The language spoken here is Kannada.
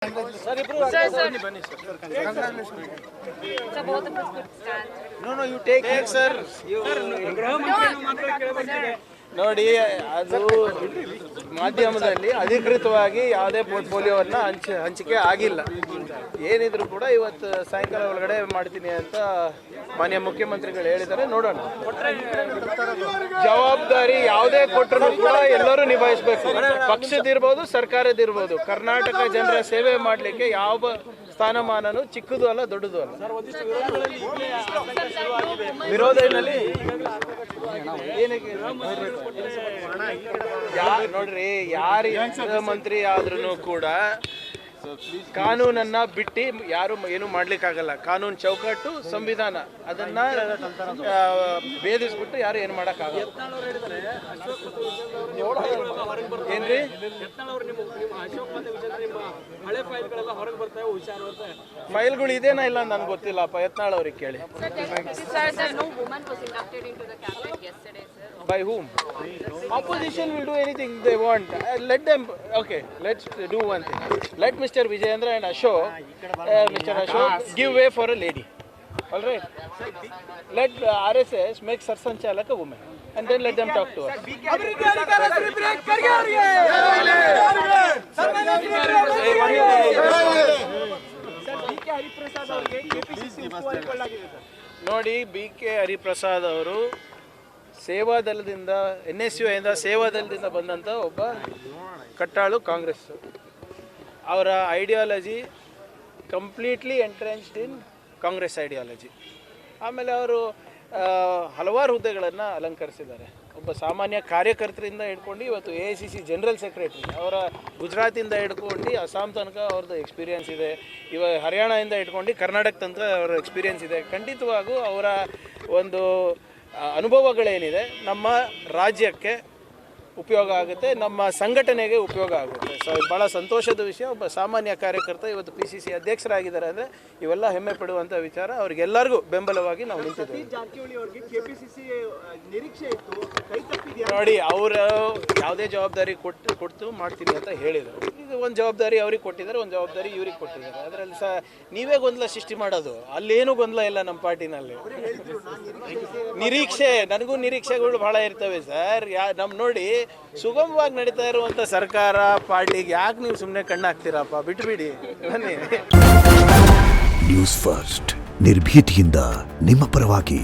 No, you take sir. ನೋಡಿ, ಅದು ಮಾಧ್ಯಮದಲ್ಲಿ ಅಧಿಕೃತವಾಗಿ ಯಾವುದೇ ಪೋರ್ಟ್ಫೋಲಿಯೋವನ್ನು ಹಂಚಿಕೆ ಆಗಿಲ್ಲ. ಏನಿದ್ರು ಕೂಡ ಇವತ್ತು ಸಾಯಂಕಾಲ ಒಳಗಡೆ ಮಾಡ್ತೀನಿ ಅಂತ ಮಾನ್ಯ ಮುಖ್ಯಮಂತ್ರಿಗಳು ಹೇಳಿದ್ದಾರೆ. ನೋಡೋಣ. ಜವಾಬ್ದಾರಿ ಯಾವುದೇ ಕೊಟ್ಟರು ಕೂಡ ಎಲ್ಲರೂ ನಿಭಾಯಿಸಬೇಕು. ಪಕ್ಷದಿರ್ಬೋದು, ಸರ್ಕಾರದಿರ್ಬೋದು. ಕರ್ನಾಟಕ ಜನರ ಸೇವೆ ಮಾಡಲಿಕ್ಕೆ ಯಾವ ಸ್ಥಾನಮಾನನು ಚಿಕ್ಕದು ಅಲ್ಲ, ದೊಡ್ಡದು ಅಲ್ಲ. ವಿರೋಧದಲ್ಲಿ ಏನಕ್ಕೆ ನೋಡ್ರಿ, ಯಾರು ಮಂತ್ರಿ ಆದ್ರೂ ಕೂಡ ಕಾನೂನನ್ನ ಬಿಟ್ಟು ಯಾರು ಏನು ಮಾಡ್ಲಿಕ್ಕಾಗಲ್ಲ. ಕಾನೂನು ಚೌಕಟ್ಟು, ಸಂವಿಧಾನ ಅದನ್ನ ಭೇದಿಸ್ಬಿಟ್ಟು ಯಾರು ಏನು ಮಾಡಕ್ಕಾಗಲ್ಲ. ಏನ್ರಿ ಫೈಲ್ಗಳು ಇದೇನಾ ಇಲ್ಲ ನನ್ಗೆ ಗೊತ್ತಿಲ್ಲಪ್ಪ. ಯತ್ನಾಳ್ ಅವ್ರಿಗೆ ಕೇಳಿ. By whom? Opposition will do anything they want. Let them. Okay, let's do one thing. Let Mr. Vijayendra and Mr. Ashok give way for a lady. All right. Let RSS make Sarsanchalak a woman, and then let them talk to us. ನೋಡಿ, BK ಹರಿಪ್ರಸಾದ್ ಅವರು ಸೇವಾದಳದಿಂದ NSU ಇಂದ ಸೇವಾದಳದಿಂದ ಬಂದಂಥ ಒಬ್ಬ ಕಟ್ಟಾಳು ಕಾಂಗ್ರೆಸ್. ಅವರ ಐಡಿಯಾಲಜಿ ಕಂಪ್ಲೀಟ್ಲಿ ಎಂಟ್ರೆನ್ಸ್ಡ್ ಇನ್ ಕಾಂಗ್ರೆಸ್ ಐಡಿಯಾಲಜಿ. ಆಮೇಲೆ ಅವರು ಹಲವಾರು ಹುದ್ದೆಗಳನ್ನು ಅಲಂಕರಿಸಿದ್ದಾರೆ. ಒಬ್ಬ ಸಾಮಾನ್ಯ ಕಾರ್ಯಕರ್ತರಿಂದ ಹಿಡ್ಕೊಂಡು ಇವತ್ತು AICC ಜನರಲ್ ಸೆಕ್ರೆಟರಿ. ಅವರ ಗುಜರಾತಿಂದ ಹಿಡ್ಕೊಂಡು ಅಸ್ಸಾಂ ತನಕ ಅವ್ರದ್ದು ಎಕ್ಸ್ಪೀರಿಯೆನ್ಸ್ ಇದೆ. ಹರಿಯಾಣದಿಂದ ಹಿಡ್ಕೊಂಡು ಕರ್ನಾಟಕ ತನಕ ಅವರ ಎಕ್ಸ್ಪೀರಿಯೆನ್ಸ್ ಇದೆ. ಖಂಡಿತವಾಗೂ ಅವರ ಒಂದು ಅನುಭವಗಳೇನಿದೆ ನಮ್ಮ ರಾಜ್ಯಕ್ಕೆ ಉಪಯೋಗ ಆಗುತ್ತೆ, ನಮ್ಮ ಸಂಘಟನೆಗೆ ಉಪಯೋಗ ಆಗುತ್ತೆ. ಸೊ ಭಾಳ ಸಂತೋಷದ ವಿಷಯ. ಒಬ್ಬ ಸಾಮಾನ್ಯ ಕಾರ್ಯಕರ್ತ ಇವತ್ತು PCC ಅಧ್ಯಕ್ಷರಾಗಿದ್ದಾರೆ ಅಂದರೆ ಇವೆಲ್ಲ ಹೆಮ್ಮೆ ಪಡುವಂಥ ವಿಚಾರ. ಅವ್ರಿಗೆಲ್ಲರಿಗೂ ಬೆಂಬಲವಾಗಿ ನಾವು ನಿಂತಿದ್ದೇವೆ. ನೋಡಿ, ಅವರು ಯಾವುದೇ ಜವಾಬ್ದಾರಿ ಕೊಟ್ಟು ಮಾಡ್ತೀನಿ ಅಂತ ಹೇಳಿದರು. ಈಗ ಒಂದು ಜವಾಬ್ದಾರಿ ಅವ್ರಿಗೆ ಕೊಟ್ಟಿದ್ದಾರೆ, ಒಂದು ಜವಾಬ್ದಾರಿ ಇವ್ರಿಗೆ ಕೊಟ್ಟಿದ್ದಾರೆ. ಅದರಲ್ಲಿ ನೀವೇ ಗೊಂದಲ ಸೃಷ್ಟಿ ಮಾಡೋದು. ಅಲ್ಲೇನೂ ಗೊಂದಲ ಇಲ್ಲ ನಮ್ಮ ಪಾರ್ಟಿನಲ್ಲಿ. ನಿರೀಕ್ಷೆ, ನನಗೂ ನಿರೀಕ್ಷೆಗಳು ಭಾಳ ಇರ್ತವೆ ಸರ್. ನೋಡಿ, ಸುಗಮವಾಗಿ ನಡೀತಾ ಇರುವಂಥ ಸರ್ಕಾರ ಪಾರ್ಟಿಗೆ ಯಾಕೆ ನೀವು ಸುಮ್ಮನೆ ಕಣ್ಣಾಕ್ತೀರಪ್ಪ? ಬಿಟ್ಬಿಡಿ. ಬನ್ನಿ. ನ್ಯೂಸ್ ಫಸ್ಟ್, ನಿರ್ಭೀತಿಯಿಂದ ನಿಮ್ಮ ಪರವಾಗಿ.